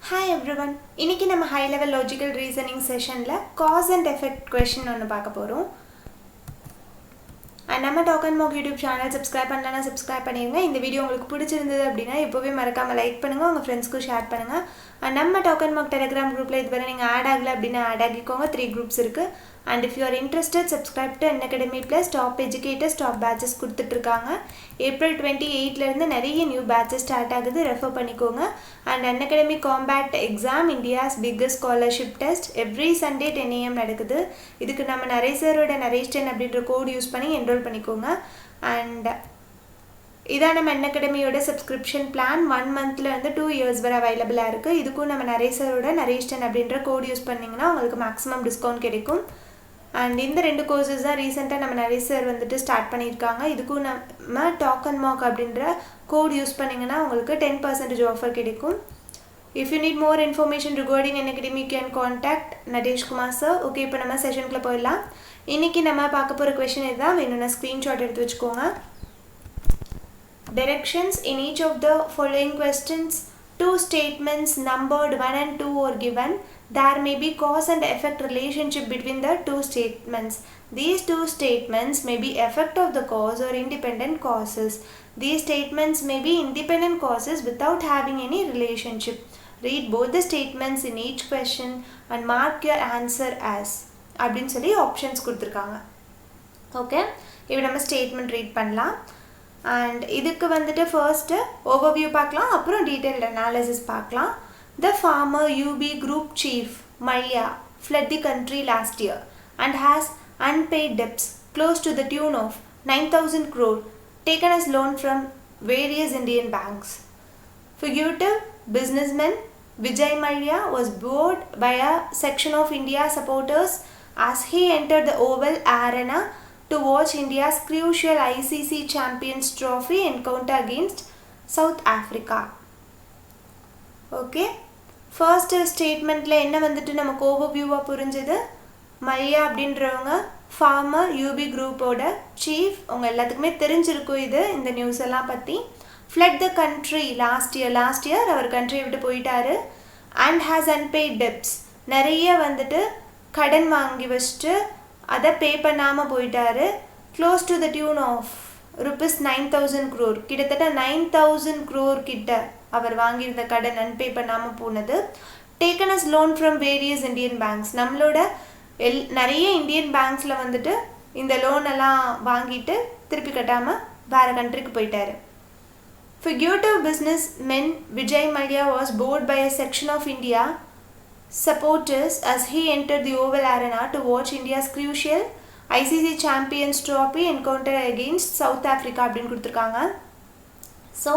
Hi everyone. இன்னைக்கு நம்ம high level logical reasoning sessionல cause and effect question ஒன்னு பார்க்க போறோம். நம்ம talk and mock YouTube channel subscribe பண்ணலனா சப்ஸ்கிரைப் பண்ணிருங்க. இந்த வீடியோ உங்களுக்கு பிடிச்சிருந்தது அப்படினா இப்போவே மறக்காம லைக் பண்ணுங்க, உங்க ஃப்ரெண்ட்ஸ்க்கு ஷேர் பண்ணுங்க. நம்ம டாக் அண்ட் மாக் Telegram groupல இதுவரை நீங்க ஆட் ஆகல அப்படினா ஆட் ஆகிக்கோங்க. 3 groups இருக்கு. And if you are interested, subscribe to Unacademy Plus. Top educators, top batches கொடுத்துட்டு இருக்காங்க. April 28 ல இருந்து நிறைய நியூ batches ஸ்டார்ட் ஆகுது. ரெஃபர் பண்ணிக்கோங்க. And Unacademy Combat Exam, India's biggest scholarship test, every Sunday 10 AM நடக்குது. இதுக்கு நம்ம நரேசரோட நரேஷன் அப்படின்ற கோட் யூஸ் பண்ணி என்ரோல் பண்ணிக்கோங்க. And இதான் நம்ம Unacademyயோட சப்ஸ்கிரிப்ஷன் பிளான் 1 மந்த்ல இருந்து 2 இயர்ஸ் வரை அவைலபிளா இருக்கு. இதுக்கும் நம்ம நரேசரோட நரேஷன் அப்படின்ற கோட் யூஸ் பண்ணீங்கன்னா உங்களுக்கு மேக்ஸிமம் டிஸ்கவுண்ட் கிடைக்கும். And இந்த ரெண்டு கோர்சஸ் தான் ரீசெண்டாக நம்ம நிறைய சார் வந்துட்டு ஸ்டார்ட் பண்ணியிருக்காங்க. இதுக்கும் நம்ம டாக் அண்ட் மாக் அப்படின்ற கோட் யூஸ் பண்ணிங்கன்னா உங்களுக்கு 10% ஆஃபர் கிடைக்கும். If you need more information regarding Unacademy, you can contact Nadesh Kumar sir. Okay, இப்போ நம்ம செஷனுக்குள்ள போயிடலாம். இன்னைக்கு நம்ம பார்க்க போகிற கொஷின் இதுதான். வேணும்னா ஸ்க்ரீன்ஷாட் எடுத்து வச்சுக்கோங்க. Directions in each of the following questions. Two statements numbered 1 and 2 are given. There may be cause and effect relationship between the two statements. These two statements may be effect of the cause or independent causes. These statements may be independent causes without having any relationship. Read both the statements in each question and mark your answer as. அப்படின்னு சொல்லி options கொடுத்துருக்காங்க. Okay, இப்போ நம்ம statement read பண்ணலாம். And இதுக்கு வந்துட்டு first overview பார்க்கலாம், அப்புறம் டீட்டெயில்டு அனாலிசிஸ் பார்க்கலாம். The farmer UB Group chief Mallya fled the country last year and has unpaid debts close to the tune of 9,000 crore taken as loan from various Indian banks. Fugitive businessman Vijay Mallya was bored by a section of India supporters as he entered the Oval Arena to watch India's crucial ICC Champions Trophy encounter against South Africa. Okay, first ஸ்டேட்மெண்ட்டில் என்ன வந்துட்டு நமக்கு ஓவர்வியூவாக புரிஞ்சுது. மல்யா அப்படின்றவங்க farmer UP குரூப்போட chief. அவங்க எல்லாத்துக்குமே தெரிஞ்சிருக்கும் இது, இந்த நியூஸ் எல்லாம் பற்றி. Fled the country last year அவர் கண்ட்ரியை விட்டு போயிட்டாரு. அண்ட் ஹேஸ் அன்பெய்ட் டெப்ட்ஸ், நிறைய வந்துட்டு கடன் வாங்கி வச்சுட்டு அதை பே பண்ணாமல் போயிட்டாரு. Close to the tune of rupees 9,000 crore, கிட்டத்தட்ட 9,000 crore கிட்ட அவர் வாங்கியிருந்த கடன் அன்பே பண்ணாமல் போனது. Taken as loan from various Indian banks, நம்மளோட நிறைய இந்தியன் பேங்க்ஸில் வந்துட்டு இந்த லோன் எல்லாம் வாங்கிட்டு திருப்பி கட்டாமல் வேறு கண்ட்ரிக்கு போயிட்டாரு. Fugitive businessman Vijay Mallya was bored by a section of India supporters as he entered the Oval Arena to watch India's crucial ICC Champions Trophy encounter against South Africa அப்படின்னு கொடுத்துருக்காங்க. ஸோ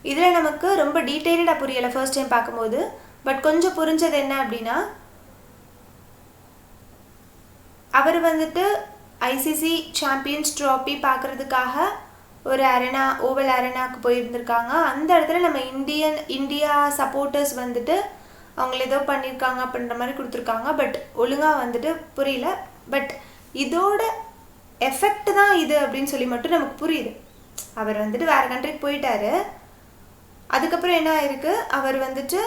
இதில் நமக்கு ரொம்ப டீட்டெயில்டாக புரியலை ஃபர்ஸ்ட் டைம் பார்க்கும்போது. But கொஞ்சம் புரிஞ்சது என்ன அப்படின்னா, அவர் வந்துட்டு ஐசிசி சாம்பியன்ஸ் ட்ராஃபி பார்க்குறதுக்காக ஒரு ஓவல் அரேனாவுக்கு போயிருந்திருக்காங்க. அந்த இடத்துல நம்ம இந்தியா சப்போர்ட்டர்ஸ் வந்துட்டு அவங்கள ஏதோ பண்ணியிருக்காங்க அப்படின்ற மாதிரி கொடுத்துருக்காங்க. பட் ஒழுங்காக வந்துட்டு புரியல. பட் இதோட எஃபெக்ட் தான் இது அப்படின்னு சொல்லி மட்டும் நமக்கு புரியுது. அவர் வந்துட்டு வேறு கண்ட்ரிக்கு போயிட்டாரு. அதுக்கப்புறம் என்ன ஆயிருக்கு, அவர் வந்துட்டு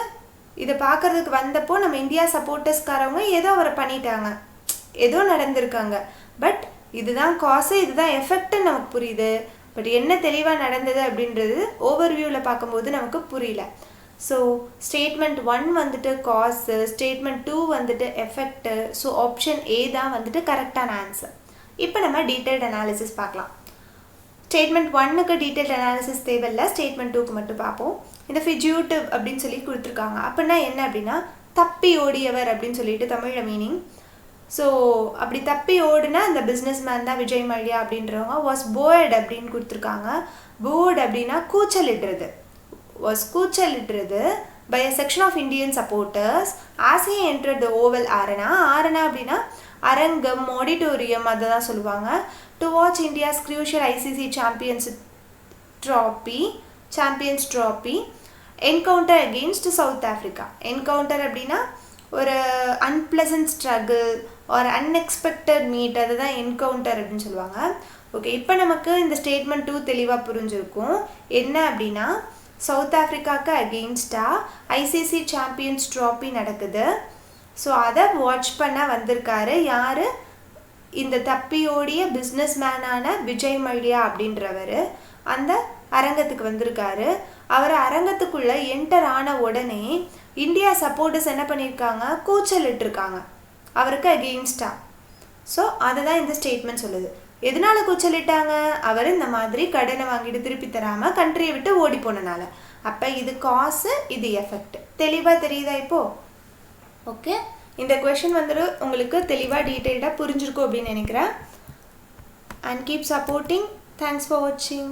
இதை பார்க்கறதுக்கு வந்தப்போ நம்ம இந்தியா சப்போர்ட்டர்ஸ்காரவங்க ஏதோ அவரை பண்ணிட்டாங்க, ஏதோ நடந்திருக்காங்க. பட் இதுதான் காசு, இதுதான் எஃபெக்ட்னு நமக்கு புரியுது. பட் என்ன தெளிவாக நடந்தது அப்படின்றது ஓவர்வியூவில் பார்க்கும்போது நமக்கு புரியல. ஸோ ஸ்டேட்மெண்ட் 1 வந்துட்டு காசு, ஸ்டேட்மெண்ட் 2 வந்துட்டு எஃபெக்ட்டு. ஸோ ஆப்ஷன் ஏ தான் வந்துட்டு கரெக்டான ஆன்சர். இப்போ நம்ம டீட்டெயில்டு அனாலிசிஸ் பார்க்கலாம். ஸ்டேட்மெண்ட் 1க்கு டீட்டெயில்டு அனாலிசிஸ் தேவையில்லை, ஸ்டேட்மெண்ட் 2க்கு மட்டும் பார்ப்போம். இந்த ஃபிஜியூட்டிவ் அப்படின்னு சொல்லி கொடுத்துருக்காங்க. அப்படின்னா என்ன அப்படின்னா, தப்பி ஓடியவர் அப்படின்னு சொல்லிட்டு தமிழில் மீனிங். ஸோ அப்படி தப்பி ஓடுனா இந்த பிஸ்னஸ் மேன் தான் விஜய் மல்யா அப்படின்றவங்க. வாஸ் போர்டு அப்படின்னு கொடுத்துருக்காங்க. போர்டு அப்படின்னா கூச்சலிடுறது. was கூச்சலிடுறது by a section of Indian supporters as he entered the Oval Arena. Arena அப்படின்னா அரங்கம், ஆடிட்டோரியம், அதை தான் சொல்லுவாங்க. to watch India's crucial ICC Champions Trophy encounter against South Africa. encounter அப்படின்னா ஒரு unpleasant struggle or unexpected meet, அதுதான் encounter அப்படின்னு சொல்லுவாங்க. ஓகே, இப்போ நமக்கு இந்த ஸ்டேட்மெண்ட் 2 தெளிவாக புரிஞ்சிருக்கும். என்ன அப்படின்னா, சவுத் ஆஃப்ரிக்காவுக்கு அகெயின்ஸ்டாக ஐசிசி சாம்பியன்ஸ் ட்ராஃபி நடக்குது. ஸோ அதை வாட்ச் பண்ண வந்திருக்காரு யார், இந்த தப்பியோடைய பிஸ்னஸ் மேனான விஜய் மல்யா அப்படின்றவர் அந்த அரங்கத்துக்கு வந்திருக்காரு. அவர் அரங்கத்துக்குள்ளே என்டர் ஆன உடனே இந்தியா சப்போர்ட்டர்ஸ் என்ன பண்ணியிருக்காங்க, கூச்சலிட்டிருக்காங்க அவருக்கு அகெயின்ஸ்டாக. ஸோ அதை தான் இந்த ஸ்டேட்மெண்ட் சொல்லுது. எதனால் கூச்சலிட்டாங்க, அவர் இந்த மாதிரி கடனை வாங்கிட்டு திருப்பி தராமல் கண்ட்ரியை விட்டு ஓடி போனனால. அப்போ இது காசு, இது எஃபெக்ட். தெளிவாக தெரியுதா இப்போது? ஓகே, இந்த கொஷின் வந்துட்டு உங்களுக்கு தெளிவாக டீட்டெயில்டாக புரிஞ்சிருக்கும் அப்படின்னு நினைக்கிறேன். And keep supporting. Thanks for வாட்சிங்.